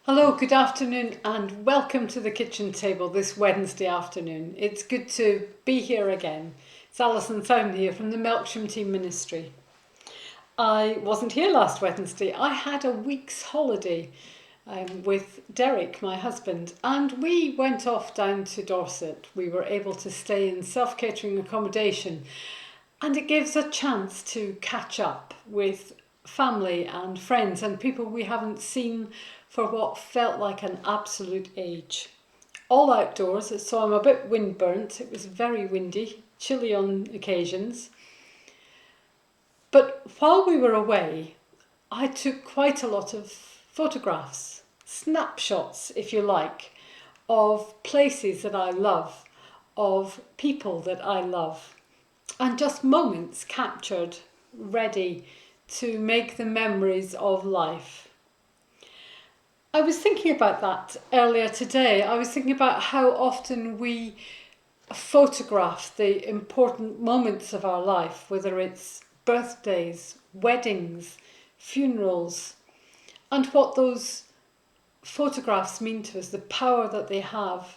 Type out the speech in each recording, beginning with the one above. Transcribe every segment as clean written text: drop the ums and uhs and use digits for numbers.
Hello, good afternoon, and welcome to the kitchen table this Wednesday afternoon. It's good to be here again. It's Alison Sound here from the Melksham Team Ministry. I wasn't here last Wednesday. I had a week's holiday with Derek, my husband, and we went off down to Dorset. We were able to stay in self-catering accommodation, and it gives a chance to catch up with family and friends and people we haven't seen for what felt like an absolute age. All outdoors, so I'm a bit wind burnt. It was very windy, chilly on occasions. But while we were away, I took quite a lot of photographs, snapshots, if you like, of places that I love, of people that I love, and just moments captured, ready to make the memories of life. I was thinking about that earlier today. I was thinking about how often we photograph the important moments of our life, whether it's birthdays, weddings, funerals, and what those photographs mean to us, the power that they have.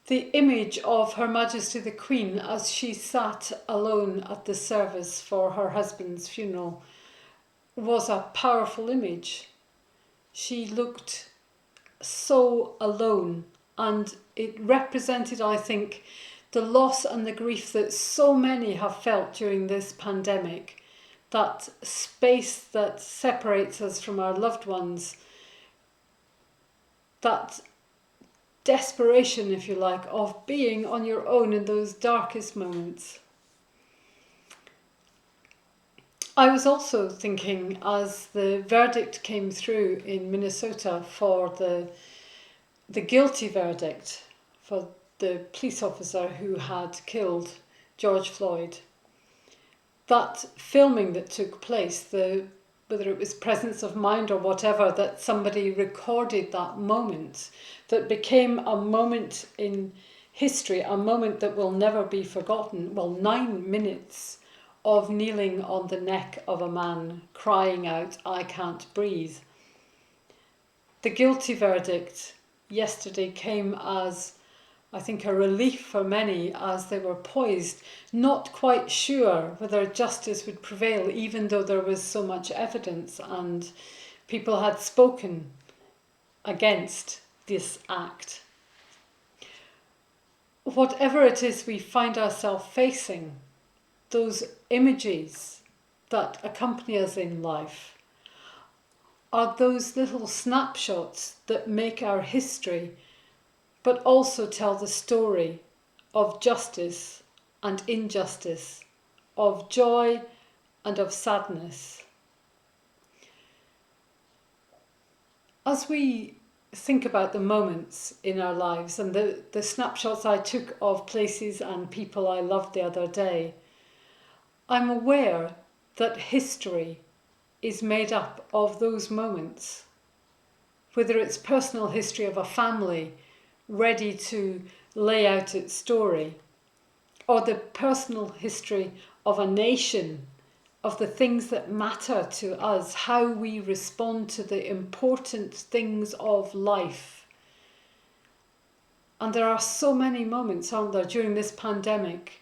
The image of Her Majesty the Queen as she sat alone at the service for her husband's funeral was a powerful image. She looked so alone, and it represented, I think, the loss and the grief that so many have felt during this pandemic. That space that separates us from our loved ones, that desperation, if you like, of being on your own in those darkest moments. I was also thinking, as the verdict came through in Minnesota for the guilty verdict for the police officer who had killed George Floyd, that filming that took place, whether it was presence of mind or whatever, that somebody recorded that moment, that became a moment in history, a moment that will never be forgotten. Well, 9 minutes of kneeling on the neck of a man, crying out, "I can't breathe." The guilty verdict yesterday came as, I think, a relief for many, as they were poised, not quite sure whether justice would prevail, even though there was so much evidence and people had spoken against this act. Whatever it is we find ourselves facing, those images that accompany us in life are those little snapshots that make our history, but also tell the story of justice and injustice, of joy and of sadness. As we think about the moments in our lives and the snapshots I took of places and people I loved the other day, I'm aware that history is made up of those moments. Whether it's personal history of a family ready to lay out its story, or the personal history of a nation, of the things that matter to us, how we respond to the important things of life. And there are so many moments, aren't there, during this pandemic.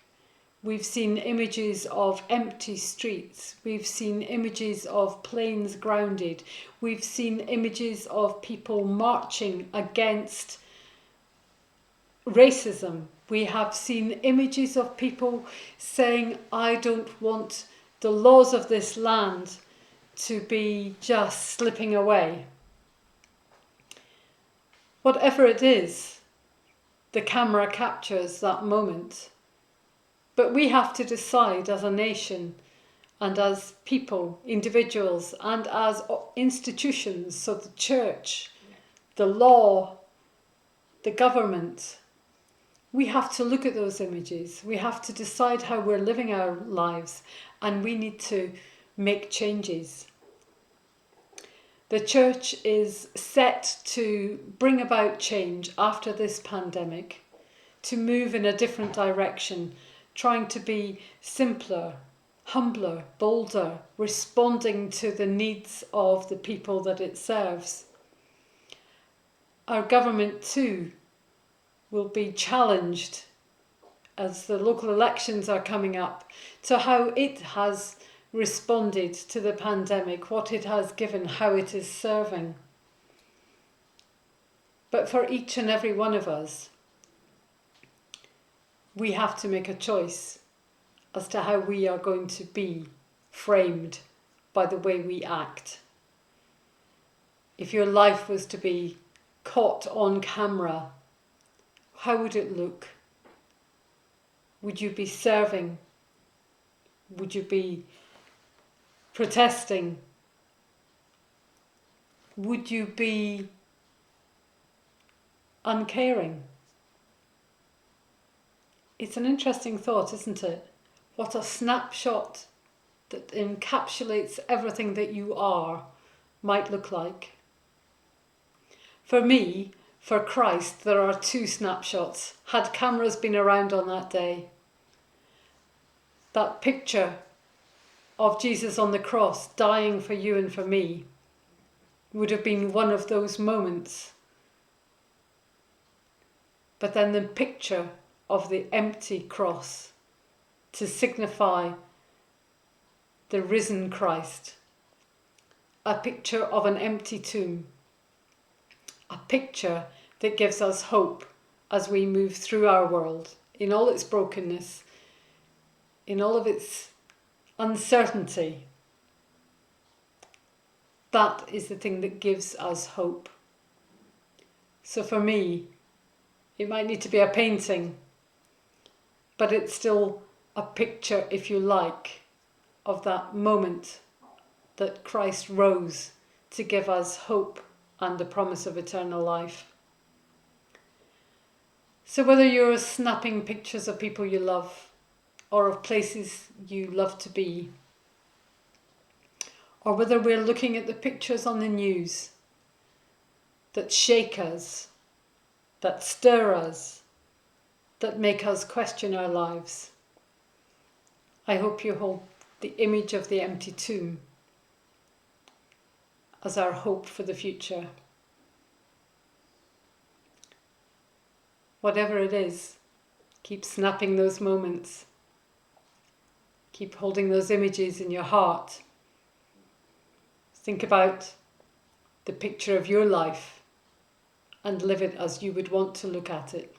We've seen images of empty streets. We've seen images of planes grounded. We've seen images of people marching against racism. We have seen images of people saying, "I don't want the laws of this land to be just slipping away." Whatever it is, the camera captures that moment. But we have to decide as a nation and as people, individuals, and as institutions, so the church, the law, the government, we have to look at those images. We have to decide how we're living our lives, and we need to make changes. The church is set to bring about change after this pandemic, to move in a different direction, trying to be simpler, humbler, bolder, responding to the needs of the people that it serves. our government too will be challenged as the local elections are coming up to how it has responded to the pandemic, what it has given, how it is serving. But for each and every one of us, we have to make a choice as to how we are going to be framed by the way we act. If your life was to be caught on camera, how would it look? Would you be serving? Would you be protesting? Would you be uncaring? It's an interesting thought, isn't it? What a snapshot that encapsulates everything that you are might look like. For me, for Christ, there are two snapshots. Had cameras been around on that day, that picture of Jesus on the cross dying for you and for me would have been one of those moments. But then the picture of the empty cross to signify the risen Christ, a picture of an empty tomb, a picture that gives us hope as we move through our world in all its brokenness, in all of its uncertainty. That is the thing that gives us hope. So for me, it might need to be a painting, but it's still a picture, if you like, of that moment that Christ rose to give us hope and the promise of eternal life. So whether you're snapping pictures of people you love or of places you love to be, or whether we're looking at the pictures on the news that shake us, that stir us, that make us question our lives, I hope you hold the image of the empty tomb as our hope for the future. Whatever it is, keep snapping those moments. Keep holding those images in your heart. Think about the picture of your life and live it as you would want to look at it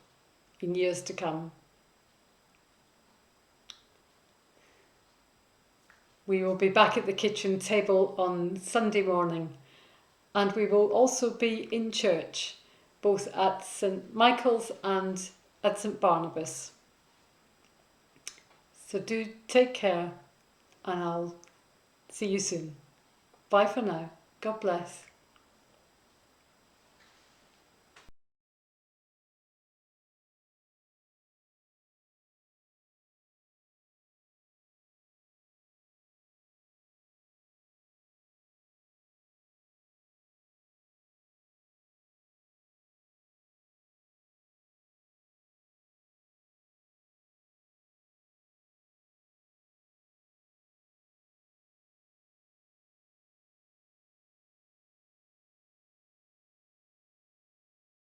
in years to come. We will be back at the kitchen table on Sunday morning, and we will also be in church, both at St. Michael's and at St. Barnabas. So do take care, and I'll see you soon. Bye for now. God bless.